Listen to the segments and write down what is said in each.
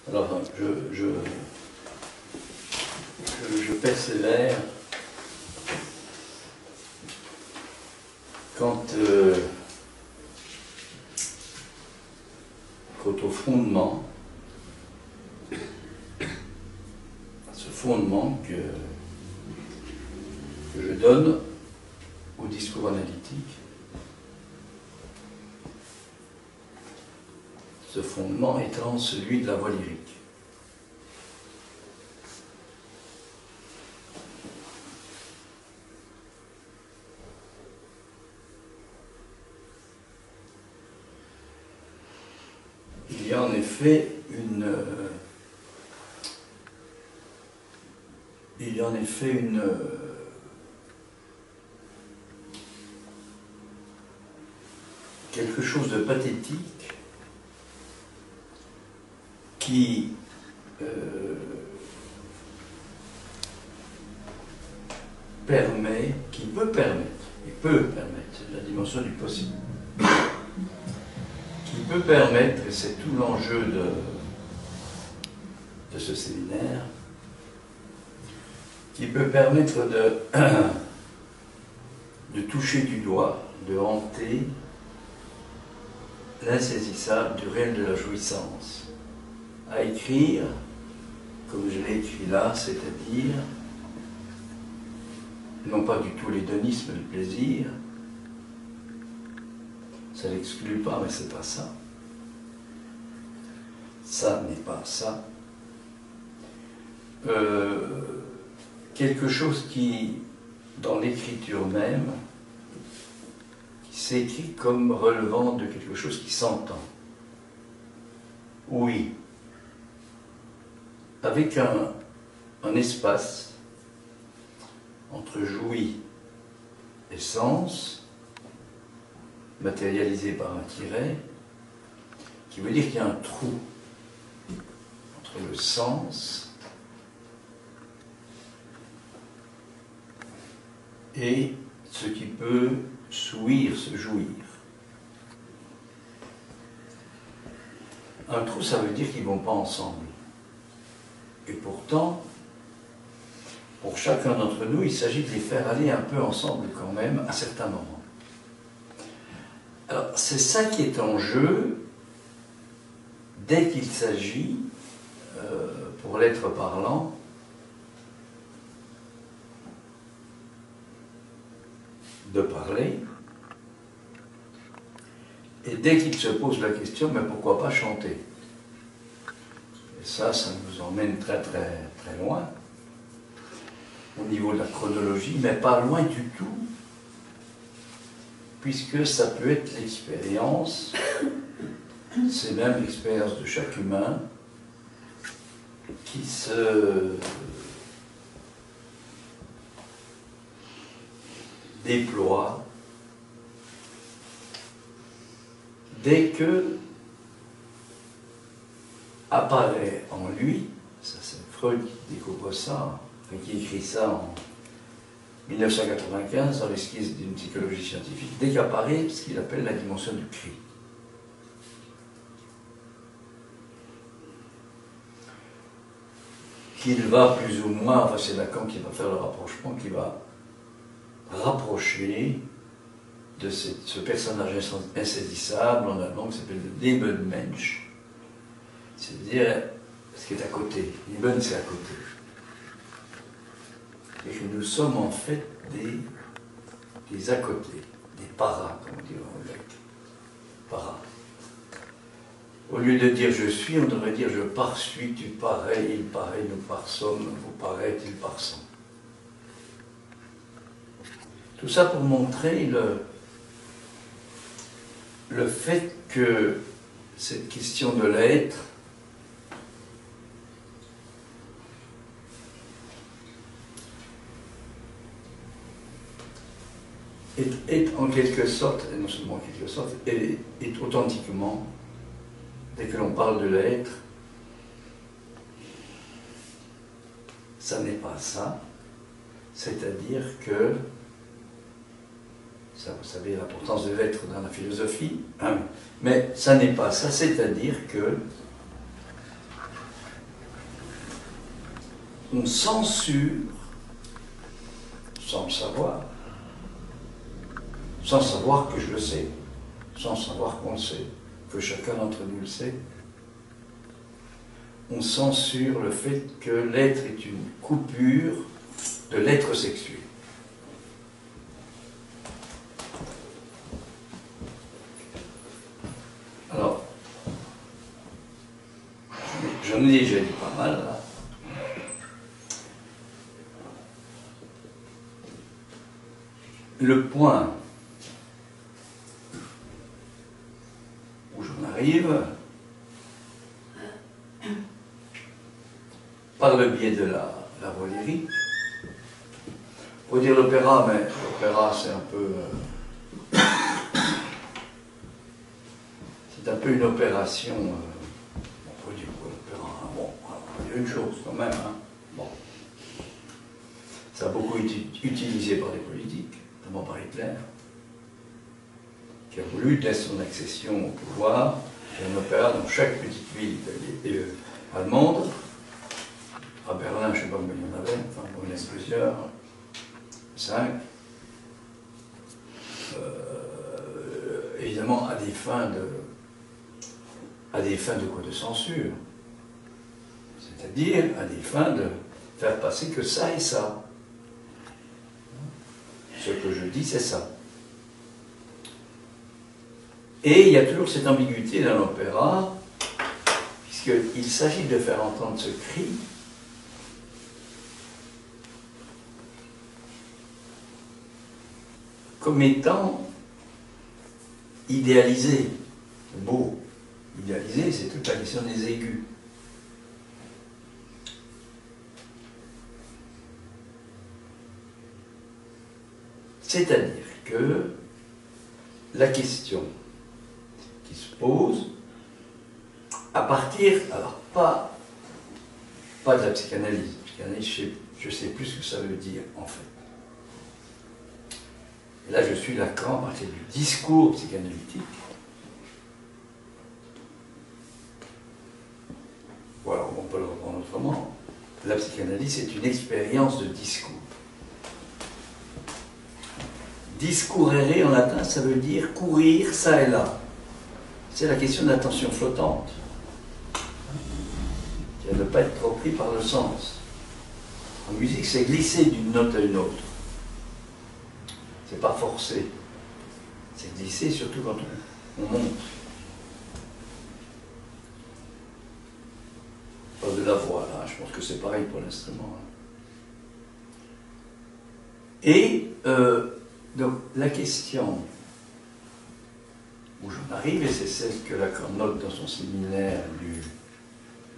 Alors, je persévère quant au fondement, ce fondement que je donne au discours analytique. Ce fondement étant celui de la voix lyrique. Il y a en effet quelque chose de pathétique qui peut permettre, c'est la dimension du possible, qui peut permettre, et c'est tout l'enjeu de ce séminaire, qui peut permettre de toucher du doigt, de hanter l'insaisissable du réel de la jouissance, à écrire, comme je l'ai écrit là, c'est-à-dire, non pas du tout l'hédonisme du plaisir, ça n'exclut pas, mais c'est pas ça. Ça n'est pas ça. Quelque chose qui, dans l'écriture même, qui s'écrit comme relevant de quelque chose qui s'entend. Oui. Avec un espace entre jouis et sens, matérialisé par un tiret, qui veut dire qu'il y a un trou entre le sens et ce qui peut s'ouïr, se jouir. Un trou, ça veut dire qu'ils ne vont pas ensemble. Et pourtant, pour chacun d'entre nous, il s'agit de les faire aller un peu ensemble quand même, à certains moments. Alors, c'est ça qui est en jeu dès qu'il s'agit, pour l'être parlant, de parler, et dès qu'il se pose la question, mais pourquoi pas chanter? Et ça nous emmène très très très loin, au niveau de la chronologie, mais pas loin du tout, puisque ça peut être l'expérience, c'est même l'expérience de chaque humain, qui se déploie dès que apparaît en lui, ça c'est Freud qui découvre ça, qui écrit ça en 1995 dans l'esquisse d'une psychologie scientifique, dès qu'apparaît ce qu'il appelle la dimension du cri. Qu'il va plus ou moins, enfin c'est Lacan qui va faire le rapprochement, qui va rapprocher de ce personnage insaisissable en allemand qui s'appelle le Nebenmensch, c'est-à-dire ce qui est à côté. Neben, c'est à côté. Et que nous sommes en fait des à côté, des paras, comme on dit en grec. Paras. Au lieu de dire je suis, on devrait dire je pars-suis, tu parais, il paraît, nous parsommes, vous paraît, il parsent. Tout ça pour montrer le fait que cette question de l'être est en quelque sorte, et non seulement en quelque sorte, est authentiquement, dès que l'on parle de l'être, ça n'est pas ça, c'est-à-dire que, ça vous savez l'importance de l'être dans la philosophie, hein, mais ça n'est pas ça, c'est-à-dire que on censure, sans le savoir que je le sais, sans savoir qu'on le sait, que chacun d'entre nous le sait, on censure le fait que l'être est une coupure de l'être sexué. Alors, j'en ai déjà dit pas mal là. Le point où j'en arrive, par le biais de la volerie, faut dire l'opéra, mais l'opéra c'est un peu une opération, on peut dire quoi l'opéra, hein, bon, il y a une chose quand même, hein, bon. Ça a beaucoup été utilisé par les politiques, notamment par Hitler, qui a voulu, dès son accession au pouvoir, faire un opéra dans chaque petite ville allemande. À Berlin, je ne sais pas combien il y en avait, enfin, on laisse plusieurs, 5. Évidemment, à des fins de quoi, de censure. C'est-à-dire à des fins de faire passer que ça et ça. Ce que je dis, c'est ça. Et il y a toujours cette ambiguïté dans l'opéra, puisqu'il s'agit de faire entendre ce cri comme étant idéalisé, beau. Idéalisé, c'est toute la question des aigus. C'est-à-dire que la question qui se pose, à partir, alors pas de la psychanalyse, je sais plus ce que ça veut dire en fait. Et là je suis Lacan à partir du discours psychanalytique. Voilà, on peut le reprendre autrement. La psychanalyse est une expérience de discours. Discurrere en latin, ça veut dire courir ça et là. C'est la question de l'attention flottante, qui a ne pas être trop pris par le sens. En musique, c'est glisser d'une note à une autre. C'est pas forcé. C'est glisser surtout quand on monte. Pas de la voix, là. Je pense que c'est pareil pour l'instrument. Et donc, la question où j'en arrive, et c'est celle que Lacan note dans son séminaire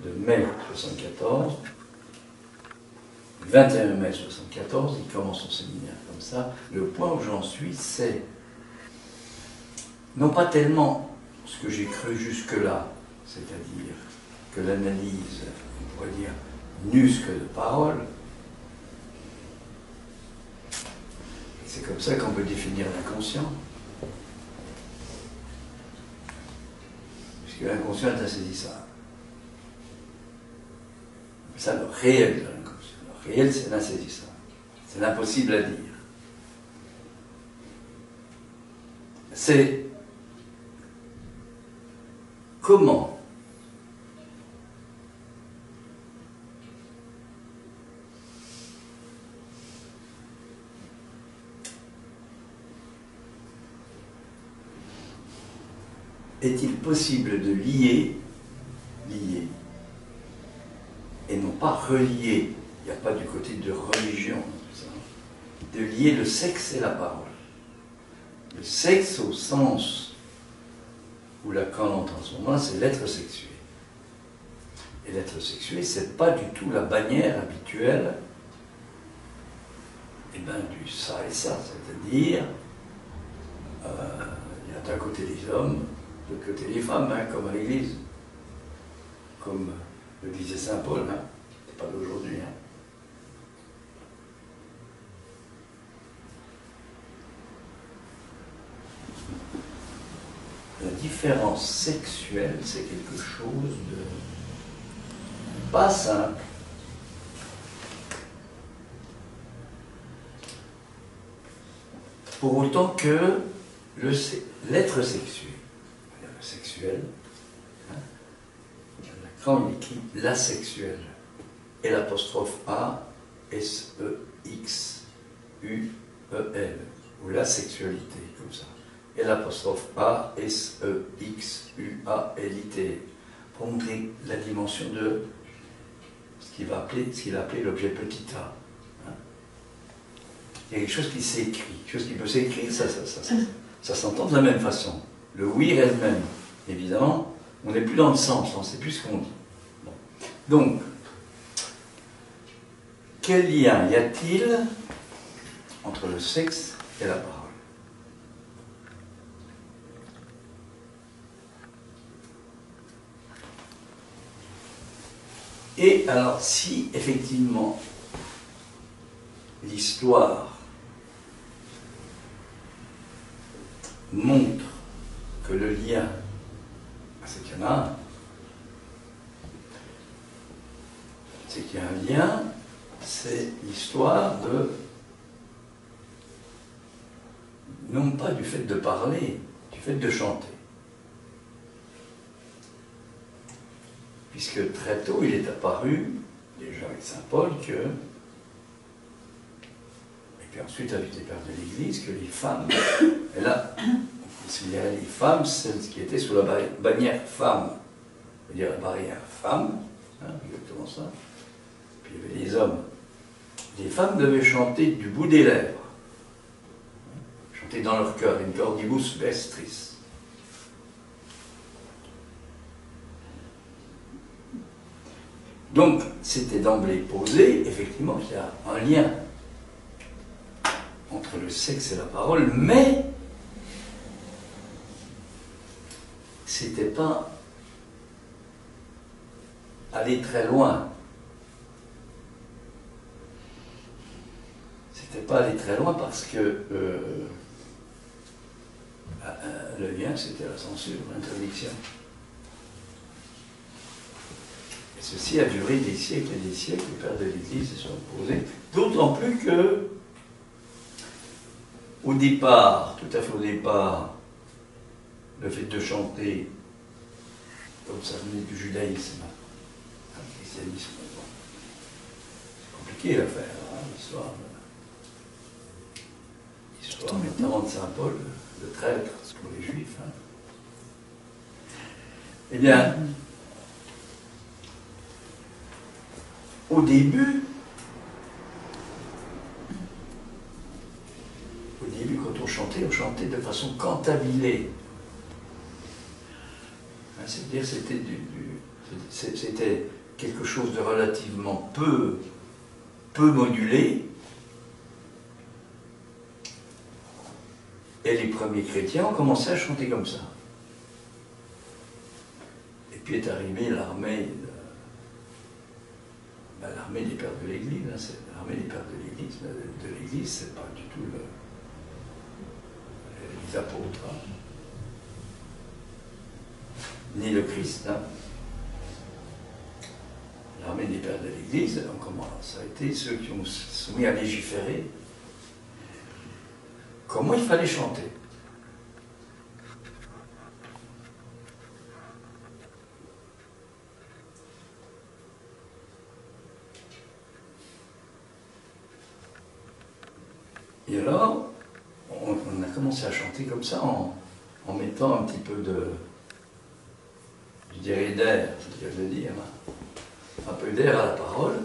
de mai 1974, 21 mai 1974, il commence son séminaire comme ça. Le point où j'en suis, c'est non pas tellement ce que j'ai cru jusque-là, c'est-à-dire que l'analyse, on pourrait dire, n'use que de paroles. C'est comme ça qu'on peut définir l'inconscient. Puisque l'inconscient est insaisissable. C'est ça le réel de l'inconscient. Le réel, c'est l'insaisissable. C'est l'impossible à dire. C'est comment est-il possible de lier, et non pas relier, il n'y a pas du côté de religion, tout ça, de lier le sexe et la parole. Le sexe au sens où Lacan l'entend en ce moment, c'est l'être sexué. Et l'être sexué, c'est pas du tout la bannière habituelle du ça et ça, c'est-à-dire il y a d'un côté les hommes, de l'autre côté les femmes, hein, comme à l'église, comme le disait saint Paul, hein, c'est pas d'aujourd'hui. Hein. La différence sexuelle, c'est quelque chose de pas simple, pour autant que l'être sexué, le sexuel, hein, quand il écrit la sexuelle, et l'apostrophe A, S-E-X-U-E-L, ou la sexualité, comme ça, et l'apostrophe A, S-E-X-U-A-L-I-T, pour montrer la dimension de ce qu'il a appelé l'objet petit a. Hein. Il y a quelque chose qui s'écrit, quelque chose qui peut s'écrire, ça s'entend de la même façon. Le oui elle-même, évidemment, on n'est plus dans le sens, on ne sait plus ce qu'on dit. Bon. Donc, quel lien y a-t-il entre le sexe et la parole? Et alors, si effectivement l'histoire montre que le lien, c'est qu'il y en a un, c'est qu'il y a un lien, c'est l'histoire de, non pas du fait de parler, du fait de chanter. Puisque très tôt, il est apparu, déjà avec saint Paul, que, et puis ensuite avec les pères de l'Église, que les femmes, et là, on considérait les femmes, celles qui étaient sous la bannière femme, c'est-à-dire la barrière femme, hein, exactement ça, puis il y avait les hommes. Les femmes devaient chanter du bout des lèvres, chanter dans leur cœur, in cordibus vestris. Donc, c'était d'emblée posé, effectivement, qu'il y a un lien entre le sexe et la parole, mais c'était pas aller très loin. C'était pas aller très loin parce que le lien, c'était la censure, l'interdiction. Ceci a duré des siècles et des siècles, les pères de l'Église se sont opposés, d'autant plus que, au départ, tout à fait au départ, le fait de chanter, comme ça venait du judaïsme, le christianisme, bon, c'est compliqué à faire, hein, l'histoire notamment de saint Paul, le traître pour les Juifs. Hein. Eh bien, au début, quand on chantait de façon cantabilée. Hein, c'est-à-dire c'était quelque chose de relativement peu modulé. Et les premiers chrétiens ont commencé à chanter comme ça. Et puis est arrivée l'armée des pères de l'Église. Hein, l'armée des pères de l'Église, c'est pas du tout les apôtres, hein, ni le Christ. Hein. L'armée des pères de l'Église, ça a été ceux qui ont soumis à légiférer comment il fallait chanter. Et alors, on a commencé à chanter comme ça en mettant un petit peu de, je dirais d'air, c'est ce que je veux dire, un peu d'air à la parole.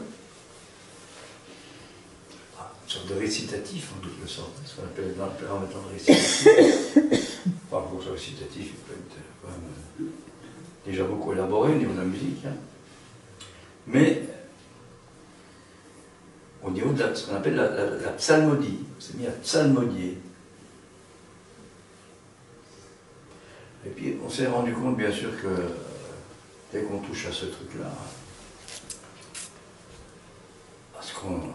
Une sorte de récitatif en quelque sorte, ce qu'on appelle dans le temps de récitatif. Enfin, pour ce récitatif, il peut être quand même déjà beaucoup élaboré au niveau de la musique. Hein. Mais au niveau de ce qu'on appelle la psalmodie, on s'est mis à psalmodier. Et puis on s'est rendu compte bien sûr que dès qu'on touche à ce truc-là, à ce qu'on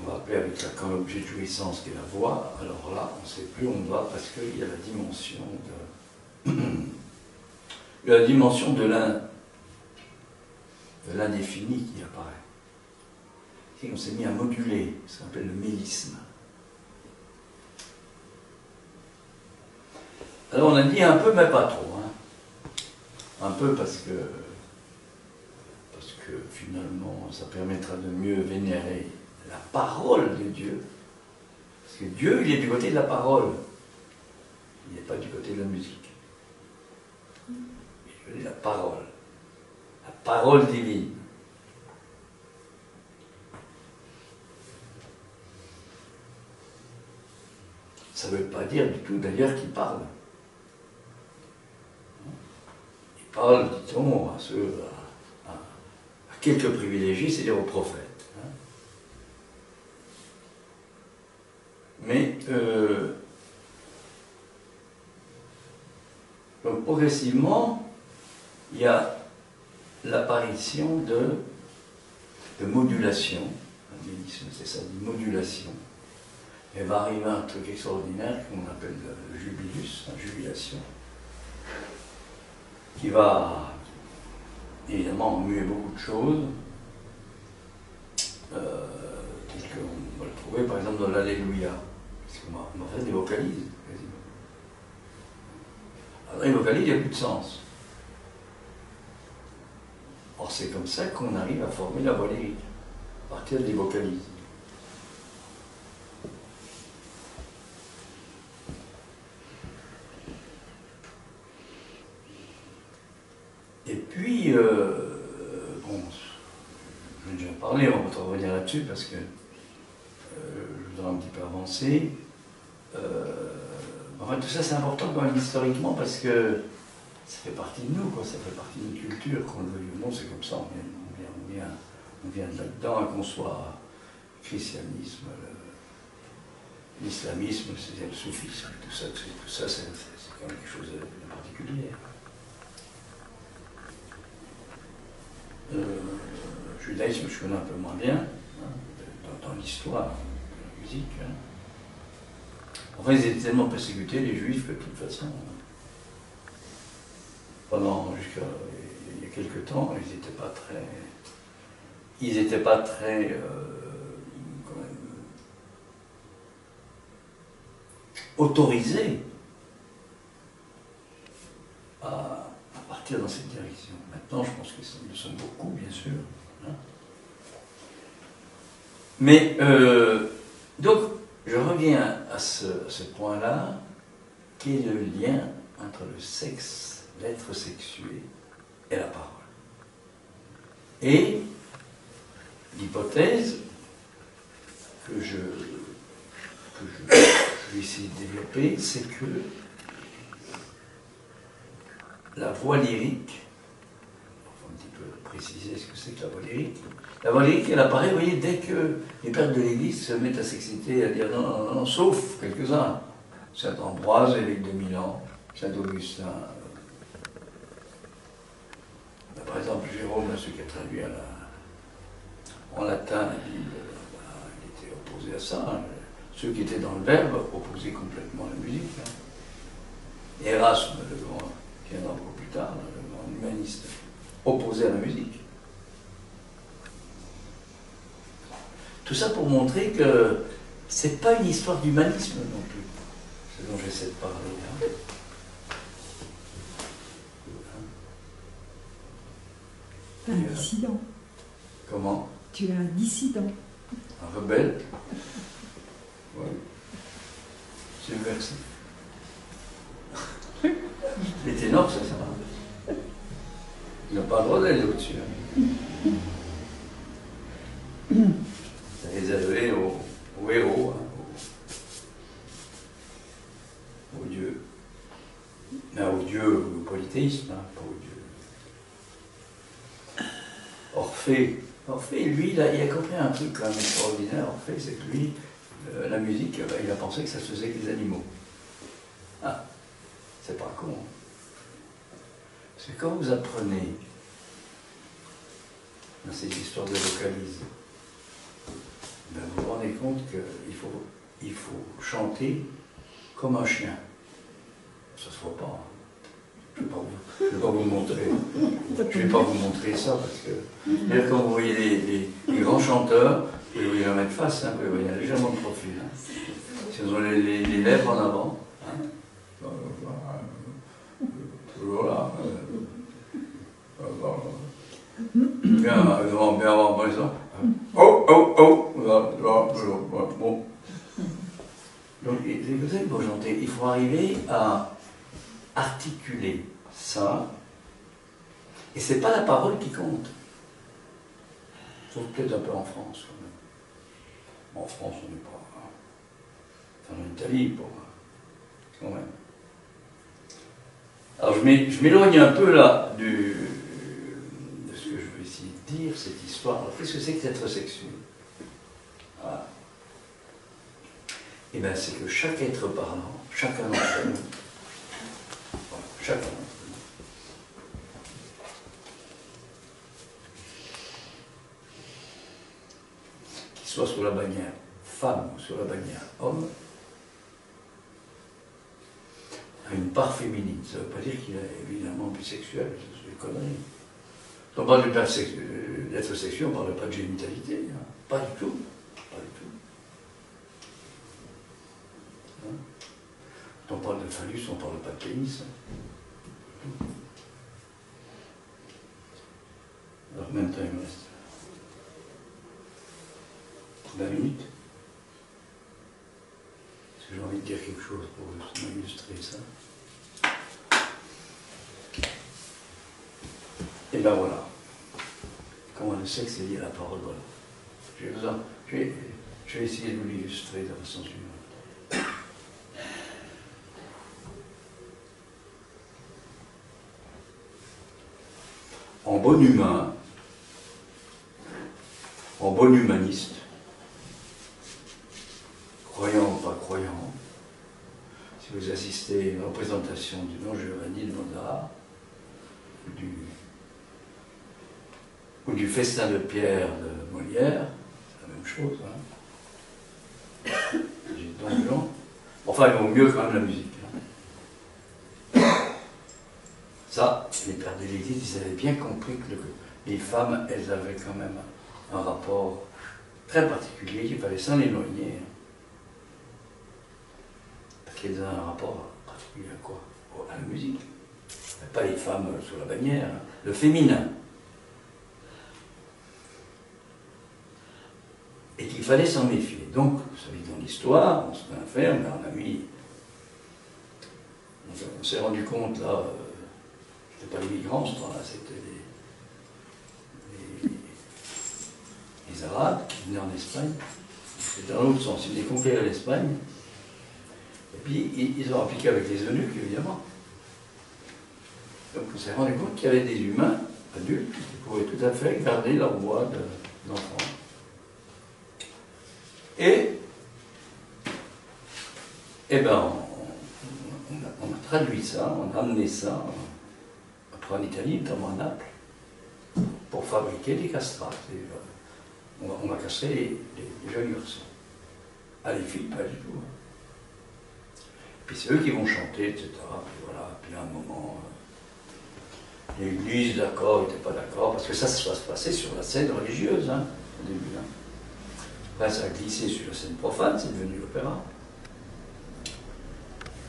va appeler comme objet de jouissance qui est la voix, alors là, on ne sait plus où on va parce qu'il y a la dimension de l'indéfini qui apparaît. Et on s'est mis à moduler ce qu'on appelle le mélisme. Alors on a dit un peu, mais pas trop. Hein. Un peu parce que finalement, ça permettra de mieux vénérer la parole de Dieu. Parce que Dieu, il est du côté de la parole. Il n'est pas du côté de la musique. Il est du côté de la parole. La parole divine. Ça ne veut pas dire du tout d'ailleurs qu'il parle. Il parle, dit-on, à quelques privilégiés, c'est-à-dire aux prophètes. Mais donc progressivement, il y a l'apparition de modulation. C'est ça, de modulation. Et va arriver un truc extraordinaire qu'on appelle le jubilus, la jubilation, qui va évidemment muer beaucoup de choses, puisqu'on va le trouver par exemple dans l'Alléluia, parce qu'on va faire des vocalises, quasiment. Alors les vocalises, il n'y a plus de sens. Or c'est comme ça qu'on arrive à former la voix lyrique, à partir des vocalises. Et puis, bon, je vais déjà parler, on va revenir là-dessus parce que je voudrais un petit peu avancer. Enfin, tout ça c'est important quand même historiquement parce que ça fait partie de nous, quoi, ça fait partie de notre culture, qu'on le veuille ou non, c'est comme ça, on vient de là-dedans, qu'on soit le christianisme, l'islamisme, c'est le soufisme, tout ça c'est quand même quelque chose de particulier. Judaïsme, je connais un peu moins bien, hein, dans l'histoire de la musique. Hein. Enfin, ils étaient tellement persécutés, les juifs, que de toute façon, jusqu'à il y a quelques temps, ils n'étaient pas très quand même, autorisés à partir dans cette direction. Maintenant, je pense qu'ils le sont beaucoup, bien sûr. Hein. Mais, donc, je reviens à ce point-là, qui est le lien entre le sexe, l'être sexué et la parole. Et l'hypothèse que je vais essayer de développer, c'est que la voix lyrique, il faut un petit peu préciser ce que c'est que la voix lyrique. La voix lyrique, elle apparaît, vous voyez, dès que les pères de l'Église se mettent à s'exciter, à dire non, non, non, sauf quelques-uns. Saint Ambroise, évêque de Milan, Saint Augustin. Par exemple, Jérôme, celui qui a traduit en latin la Bible, il était opposé à ça. Hein. Ceux qui étaient dans le verbe opposaient complètement la musique. Hein. Erasme, le grand, qui viendra beaucoup plus tard, le grand humaniste, opposé à la musique. Tout ça pour montrer que c'est pas une histoire d'humanisme non plus, ce dont j'essaie de parler. Hein. Un dissident. Comment? Tu es un dissident. Un rebelle? Oui. Subversif. Les ténors, c'est ça. Ils n'ont pas le droit d'aller au-dessus. Hein. C'est réservé aux héros, hein, aux dieux. Mais aux dieux, au polythéisme, hein, pas aux dieux. Orphée, lui, il a compris un truc quand même extraordinaire. Orphée, c'est que lui, la musique, il a pensé que ça se faisait avec les animaux. Ah, c'est pas con. Parce que quand vous apprenez dans ces histoires de vocalises, ben vous vous rendez compte qu'il faut chanter comme un chien. Ça se voit pas. Hein. Je ne vais pas vous montrer. Je vais pas vous montrer ça parce que quand vous voyez les grands chanteurs, vous voyez la mettre face, hein, vous voyez légèrement de profil. Hein. Ils ont les lèvres en avant. Hein. toujours là. Bien avant, par exemple. Oh, oh, oh, bon. Donc, c'est comme ça qu'il faut chanter. Il faut arriver à articuler ça. Et c'est pas la parole qui compte. Sauf peut-être un peu en France, quand même. En France, on n'est pas. Enfin, en Italie, quand même. Alors, je m'éloigne un peu là de ce que je veux essayer de dire, cette histoire. Alors, qu'est-ce que c'est que l'être sexué? Voilà. Eh bien, c'est que chaque être parlant, chacun d'entre nous, voilà, chacun d'entre nous, qu'il soit sous la bannière femme ou sous la bannière homme, a une part féminine. Ça ne veut pas dire qu'il est évidemment bisexuel, c'est des conneries. Quand on parle d'être sexuel, on ne parle pas de génitalité, hein. Pas du tout. Pas du tout. Hein? Quand on parle de phallus, on ne parle pas de pénis. Hein. Alors, même temps, il me reste 20 minutes. Est-ce que j'ai envie de dire quelque chose pour illustrer ça? Et ben voilà. Comment le sexe est lié à la parole, voilà. Je vais essayer de vous l'illustrer de la façon suivante. En bon humain, en bon humaniste, croyant ou pas croyant, si vous assistez à une représentation du Don Giovanni de Mozart, ou du Festin de Pierre de Molière, c'est la même chose. Hein. J'ai Don Juan. Enfin, il vaut mieux quand même la musique. Hein. Ça, les pères de l'Église, ils avaient bien compris que les femmes, elles avaient quand même un rapport très particulier, qu'il fallait s'en éloigner. Hein. Parce qu'elles avaient un rapport particulier à quoi? À la musique. Pas les femmes sous la bannière, hein. Le féminin. Et qu'il fallait s'en méfier. Donc, vous savez, dans l'histoire, on se enferme, on a mis. On s'est rendu compte, là, c'était pas les migrants, ce temps-là, c'était les Arabes qui venaient en Espagne. C'était dans l'autre sens, ils venaient conquérir l'Espagne. Et puis, ils ont appliqué avec les eunuques, évidemment. Donc, on s'est rendu compte qu'il y avait des humains, adultes, qui pouvaient tout à fait garder leur voix d'enfant. Eh bien, on a traduit ça, on a amené ça, après en Italie, notamment à Naples, pour fabriquer des castrats. On va castrer les jeunes garçons. Ah, les filles, pas du tout. Puis c'est eux qui vont chanter, etc. Puis voilà, puis à un moment, l'Église, d'accord, n'était pas d'accord, parce que ça se passait sur la scène religieuse, hein, au début. Hein. Après, ça a glissé sur la scène profane, c'est devenu l'opéra.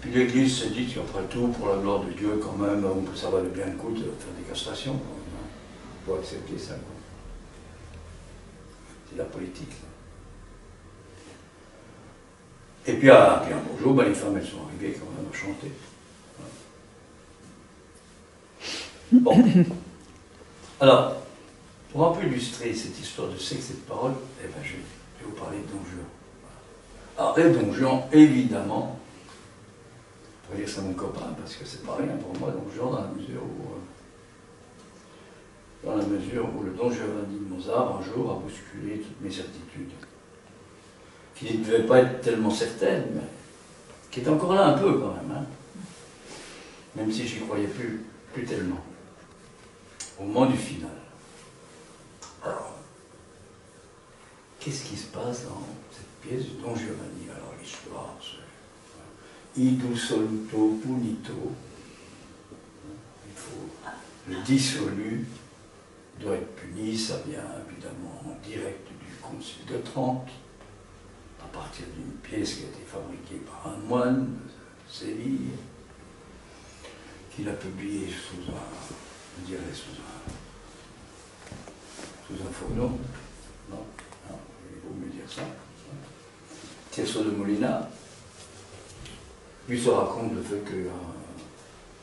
Puis l'Église s'est dit qu'après tout, pour la gloire de Dieu, quand même, ça valait bien le coup de faire des castrations. Il faut accepter ça. C'est la politique. Là. Et puis un beau jour, ben, les femmes, elles sont arrivées quand même à chanter. Voilà. Bon. Alors, pour un peu illustrer cette histoire de sexe et de parole, eh ben, je vais vous parler de Don Juan. Alors, et Don Juan, évidemment, je vais dire c'est mon copain, parce que c'est pas rien pour moi, Don Juan, dans la mesure où le Don Giovanni de Mozart, un jour, a bousculé toutes mes certitudes. Qui ne devaient pas être tellement certaines, mais qui est encore là un peu quand même, hein. Même si j'y croyais plus tellement. Au moment du final. Alors, qu'est-ce qui se passe dans cette pièce de Don Giovanni? Alors l'histoire, c'est Idu soluto punito. Il faut le dissolu doit être puni, ça vient évidemment en direct du Concile de Trente, à partir d'une pièce qui a été fabriquée par un moine de Séville, qu'il a publié sous un, je dirais, sous un faux nom. Non, il vaut mieux dire ça. Tirso de Molina, lui se raconte le fait qu'il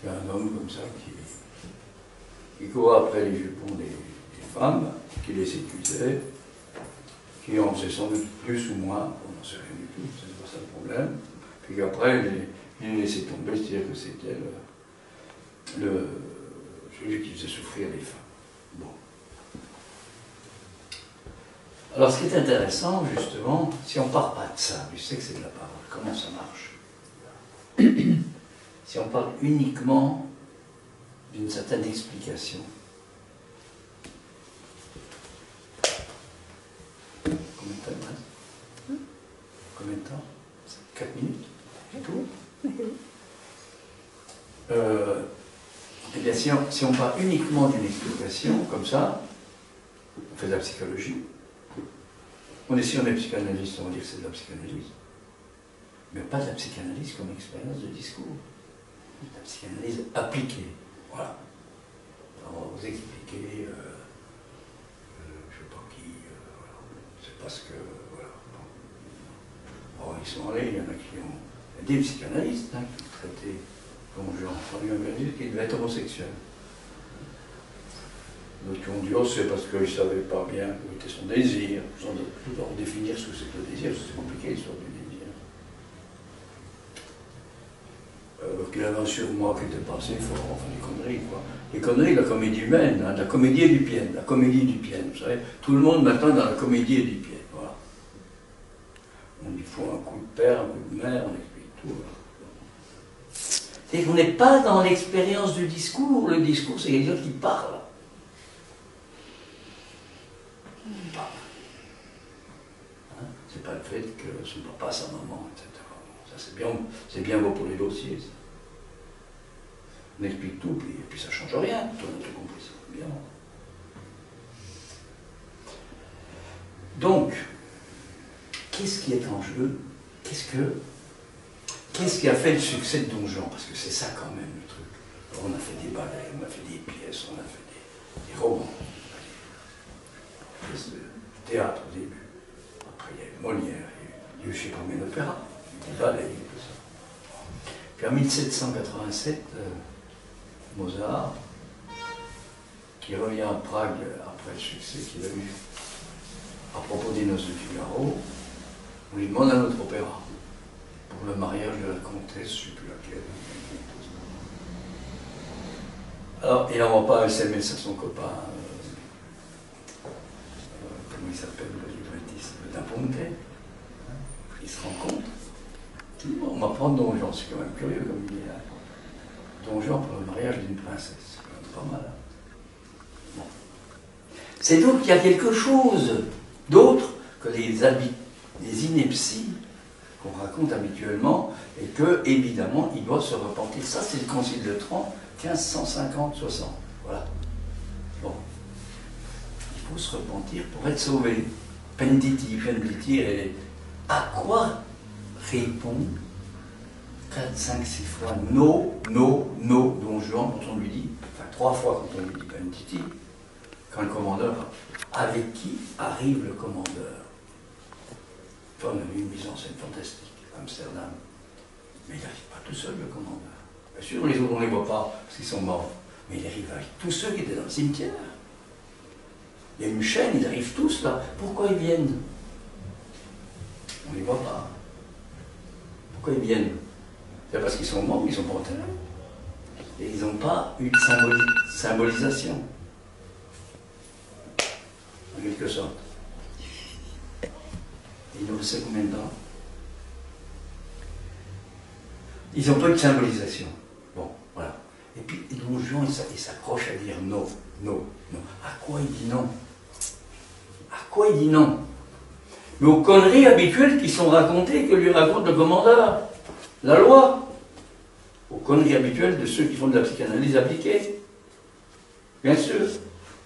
y a un homme comme ça qui court après les jupons des femmes, qui les séduisait, qui en faisait sans doute plus ou moins, on n'en sait rien du tout, c'est pas ça le problème, puis qu'après il les laissait tomber, c'est-à-dire que c'était celui qui faisait souffrir les femmes. Bon. Alors ce qui est intéressant, justement, si on ne part pas de ça, je sais que c'est de la parole, comment ça marche? Si on parle uniquement d'une certaine explication, combien de temps il reste? Combien de temps? 4 minutes? C'est tout? Eh bien, si on parle uniquement d'une explication, comme ça, on fait de la psychologie. Si on est psychanalyste, on va dire que c'est de la psychanalyse. Mais pas de la psychanalyse comme expérience de discours. De la psychanalyse appliquée. Voilà. Alors, on va vous expliquer, je ne sais pas qui, voilà. C'est parce que, voilà. Alors, ils sont allés, il y en a qui ont... Il y a des psychanalystes qui ont traité Don Juan, qui devait être homosexuel. D'autres qui ont dit, oh, c'est parce qu'ils ne savaient pas bien où était son désir, sans définir ce que c'est que le désir, parce que c'est compliqué l'histoire du désir. Qu'il avait un surmoi qui était passé fort, enfin des conneries, quoi. Les conneries de la comédie humaine, hein, de la comédie édipienne, la comédie édipienne, vous savez, tout le monde maintenant dans la comédie édipienne, voilà. On lui faut un coup de père, un coup de mère, on explique tout. Voilà. C'est qu'on n'est pas dans l'expérience du discours, le discours c'est quelqu'un qui parle. Hein? C'est pas le fait que son papa, sa maman, etc. Ça c'est bien beau pour les dossiers. Ça. On explique tout, puis ça ne change rien. Tout le monde a compris ça. Bien. Donc, qu'est-ce qui est en jeu? Qu'est-ce qui a fait le succès de Don Juan? Parce que c'est ça quand même le truc. Alors, on a fait des ballets, on a fait des pièces, on a fait des romans. Pièces de théâtre au début. Après, il y a eu Molière, il y a eu je ne sais pas combien d'opéras, des ballets, tout ça. Puis en 1787, Mozart, qui revient à Prague après le succès qu'il a eu à propos des Noces de Figaro, on lui demande un autre opéra pour le mariage de la comtesse, je ne sais plus laquelle. Alors, il n'envoie pas un SMS à son copain. Comment il s'appelle, le librettiste Da Ponte. Il se rend compte. On va prendre Don Juan, c'est quand même curieux comme il est là. Don Juan pour le mariage d'une princesse, c'est quand même pas mal. Hein. Bon. C'est donc qu'il y a quelque chose d'autre que les inepties qu'on raconte habituellement et que, évidemment, il doit se repentir. Ça, c'est le Concile de Trente, 1550-60. Voilà. Bon. Il faut se repentir pour être sauvé. Pentiti, et à quoi répond 4, 5, 6 fois no, Don Juan, quand on lui dit, enfin 3 fois quand on lui dit Pentiti, quand le commandeur, avec qui arrive le commandeur? Enfin, on a eu une mise en scène fantastique à Amsterdam, mais il n'arrive pas tout seul, le commandeur. Bien sûr, les autres, on ne les voit pas, parce qu'ils sont morts, mais il arrive avec tous ceux qui étaient dans le cimetière. Il y a une chaîne, ils arrivent tous là. Pourquoi ils viennent? On ne les voit pas. Pourquoi ils viennent? C'est parce qu'ils sont morts, ils sont pas enterrés. Et ils n'ont pas eu de symbolisation. En quelque sorte. Et ils nous sait combien de temps? Ils n'ont pas eu de symbolisation. Bon, voilà. Et puis, Don Juan, il s'accroche à dire non. À quoi il dit non? À quoi il dit non? Mais aux conneries habituelles qui sont racontées, que lui raconte le commandeur. La loi. Aux conneries habituelles de ceux qui font de la psychanalyse appliquée. Bien sûr.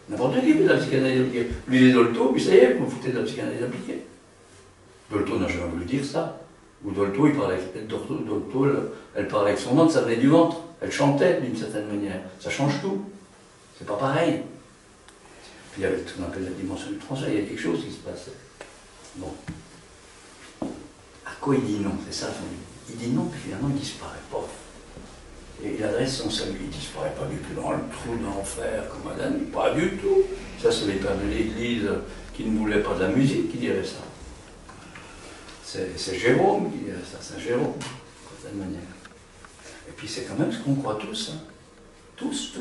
N'importe qui fait de la psychanalyse appliquée. Lisez Dolto, puis ça y est, vous foutez de la psychanalyse appliquée. Dolto n'a jamais voulu dire ça. Ou Dolto, elle parlait avec son ventre, ça venait du ventre. Elle chantait d'une certaine manière. Ça change tout. C'est pas pareil. Puis avec ce qu'on appelle la dimension du transfert, il y a quelque chose qui se passe. Bon. À quoi il dit non? C'est ça son livre. Il dit non, puis finalement il disparaît pas. Et il adresse son salut. Il disparaît pas du tout dans le trou de l'enfer comme Adam, pas du tout. Ça, c'est les pères de l'Église qui ne voulaient pas de la musique qui diraient ça. C'est Jérôme qui dirait ça, Saint Jérôme, d'une certaine manière. Et puis c'est quand même ce qu'on croit tous. Hein. Tous.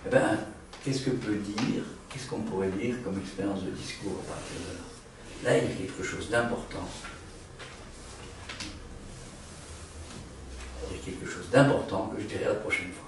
Eh bien, qu'est-ce qu'on pourrait dire comme expérience de discours à partir de là? Là, il y a quelque chose d'important. Il y a quelque chose d'important que je dirai la prochaine fois.